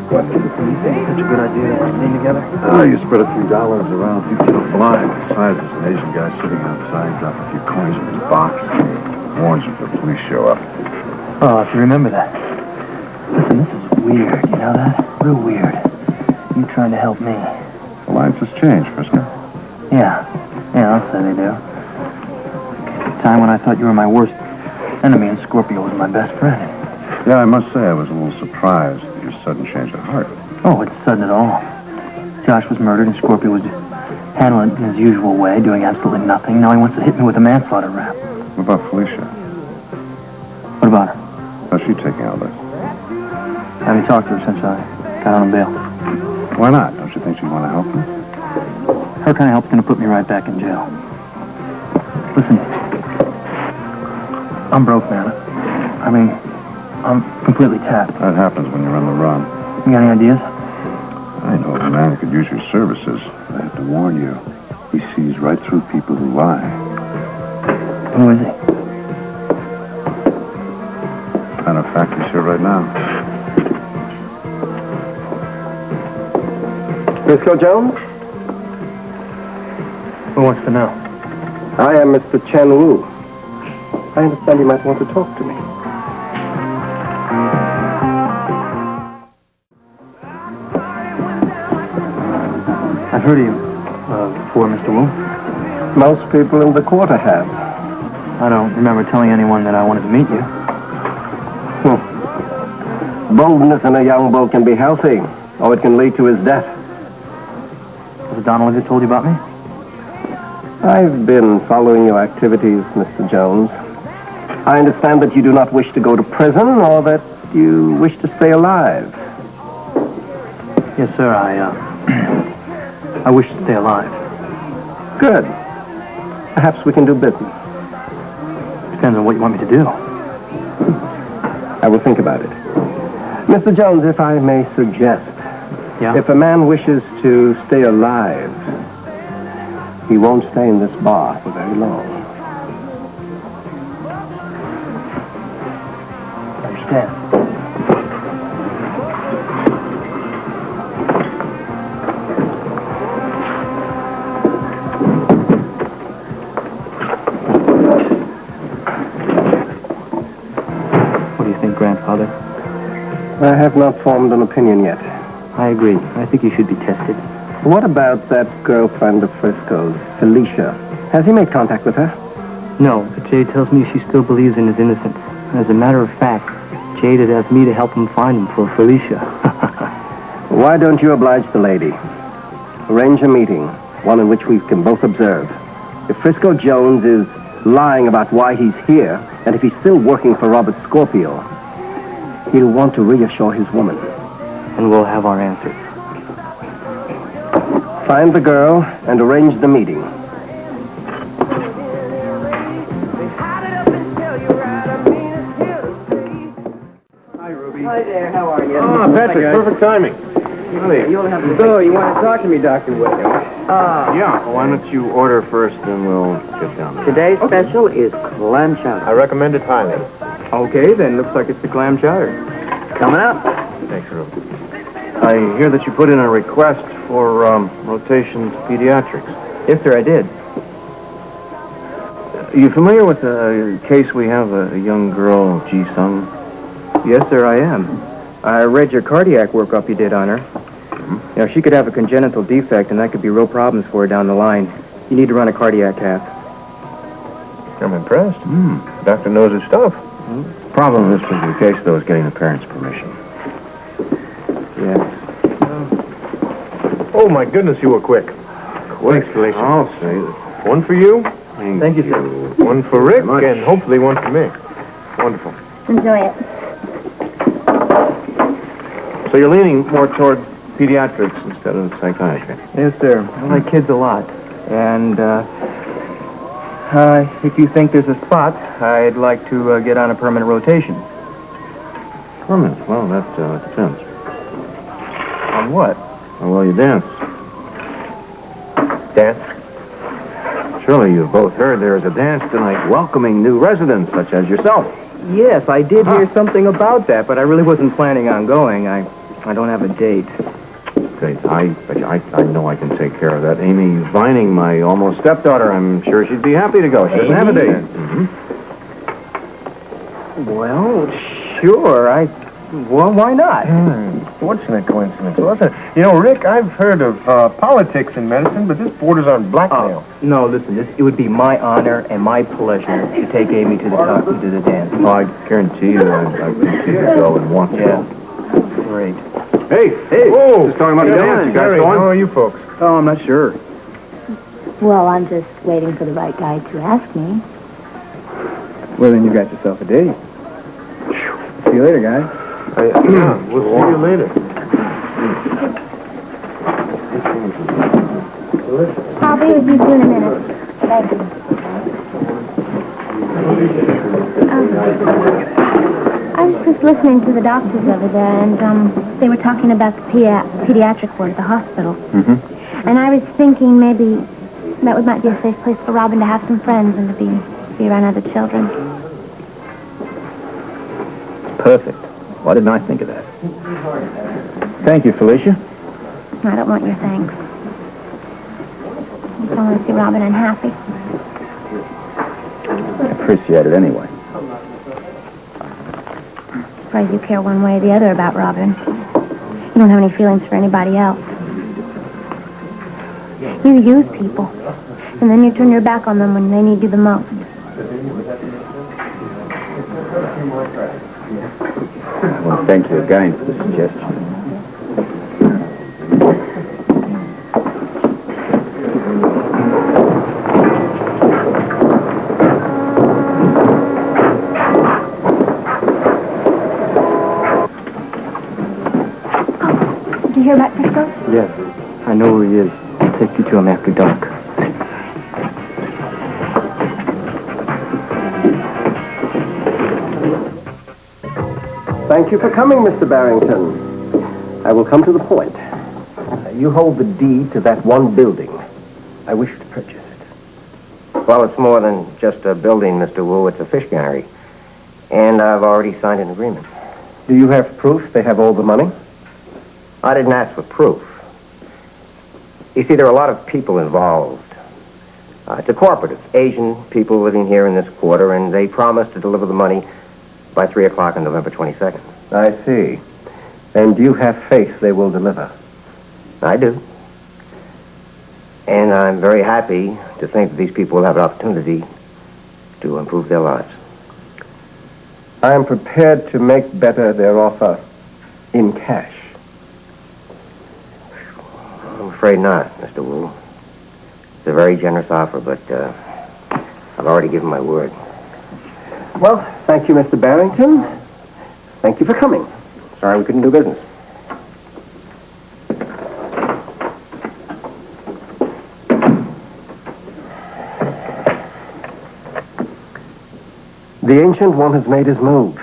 What? You think it's such a good idea that we're seen together? You spread a few dollars around, a few kill a fly. Besides, there's an Asian guy sitting outside, dropping a few coins in his box. Warns if the police show up. Oh, if you remember that. Listen, this is weird, you know that? Real weird. You trying to help me. Alliances change, Frisco. Yeah, I'll say they do. A time when I thought you were my worst enemy and Scorpio was my best friend. Yeah, I must say I was a little surprised at your sudden change of heart. Oh, it's sudden at all. Josh was murdered and Scorpio was handling it in his usual way, doing absolutely nothing. Now he wants to hit me with a manslaughter rap. What about Felicia? What about her? How's she taking all this? I haven't talked to her since I got on bail. Why not? Don't you think she'd want to help you? Her kind of help's going to put me right back in jail. Listen, I'm broke, man. I mean, I'm completely tapped. That happens when you're on the run. You got any ideas? I know of a man who could use your services. I have to warn you. He sees right through people who lie. Who is he? Matter of fact, he's here right now. Frisco Jones? Who wants to know? I am Mr. Chen Wu. I understand you might want to talk to me. I've heard of you before, Mr. Wu. Most people in the quarter have. I don't remember telling anyone that I wanted to meet you. Boldness in a young bull can be healthy, or it can lead to his death. Has Donald ever told you about me? I've been following your activities, Mr. Jones. I understand that you do not wish to go to prison, or that you wish to stay alive. Yes, sir, I wish to stay alive. Good. Perhaps we can do business. Depends on what you want me to do. I will think about it. Mr. Jones, if I may suggest, Yeah? if a man wishes to stay alive, he won't stay in this bar for very long. I understand. What do you think, Grandfather? I have not formed an opinion yet. I agree. I think you should be tested. What about that girlfriend of Frisco's, Felicia? Has he made contact with her? No, but Jade tells me she still believes in his innocence. And as a matter of fact, Jade had asked me to help him find him for Felicia. Why don't you oblige the lady? Arrange a meeting, one in which we can both observe. If Frisco Jones is lying about why he's here, and if he's still working for Robert Scorpio, he'll want to reassure his woman. And we'll have our answers. Find the girl and arrange the meeting. Hi, Ruby. Hi there, how are you? Oh, Patrick, perfect timing. You'll have to... So, you want to talk to me, Dr. Williams? Yeah, why don't you order first and we'll get down there. Today's special is clam chowder. I recommend it highly. Okay, then looks like it's the clam chowder. Coming up. Thanks, Ruby. I hear that you put in a request for rotation to pediatrics. Yes, sir, I did. Are you familiar with the case we have, a young girl, Ji-Sung? Yes, sir, I am. I read your cardiac workup you did on her. You know, she could have a congenital defect, and that could be real problems for her down the line. You need to run a cardiac cath. I'm impressed. Doctor knows his stuff. The problem in this particular case, though, is getting the parents' permission. Yes. Oh, my goodness, you were quick. Thanks, Felicia. I'll say. One for you. Thank you, sir. One for Rick, and hopefully one for me. Wonderful. Enjoy it. So you're leaning more toward pediatrics instead of psychiatry. Yes, sir. I like kids a lot. And, if you think there's a spot, I'd like to get on a permanent rotation. Permanent? Well, that depends. On what? How well you dance. Dance? Surely you've both heard there is a dance tonight welcoming new residents such as yourself. Yes, I did hear something about that, but I really wasn't planning on going. I I don't have a date. Okay, I know I can take care of that. Amy Vining, my almost stepdaughter, I'm sure she'd be happy to go. She doesn't have a date. Well, sure. Well, why not? Fortunate coincidence, wasn't it? You know, Rick, I've heard of politics in medicine, but this borders on blackmail. No, listen, it would be my honor and my pleasure to take Amy to the dance. Oh, I guarantee you, I think she'd go and want to. Yeah. Great. Hey! Whoa! Just talking about the dance. You guys Harry, going? how are you folks? Oh, I'm not sure. Well, I'm just waiting for the right guy to ask me. Well, then you got yourself a date. See you later, guys. Yeah, we'll see you later. I'll be with you soon in a minute. Thank you. I was just listening to the doctors over there, and they were talking about the pediatric ward at the hospital. Mm-hmm. And I was thinking maybe that might be a safe place for Robin to have some friends and to be around other children. Perfect. Why didn't I think of that? Thank you, Felicia. I don't want your thanks. I just don't want to see Robin unhappy. I appreciate it anyway. I'm surprised you care one way or the other about Robin. You don't have any feelings for anybody else. You use people, and then you turn your back on them when they need you the most. Well, thank you again for the suggestion. Did you hear about Frisco? Yes. I know where he is. I'll take you to him after dark. Thank you for coming, Mr. Barrington. I will come to the point. You hold the deed to that one building. I wish to purchase it. Well, it's more than just a building, Mr. Wu. It's a fish cannery. And I've already signed an agreement. Do you have proof they have all the money? I didn't ask for proof. You see, there are a lot of people involved. It's a cooperative. Asian people living here in this quarter, and they promised to deliver the money by 3 o'clock on November 22nd. I see. And you have faith they will deliver? I do. And I'm very happy to think that these people will have an opportunity to improve their lives. I am prepared to make better their offer in cash. I'm afraid not, Mr. Wu. It's a very generous offer, but I've already given my word. Well, thank you, Mr. Barrington. Thank you for coming. Sorry we couldn't do business. The Ancient One has made his move.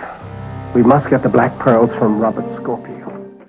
We must get the black pearls from Robert Scorpio.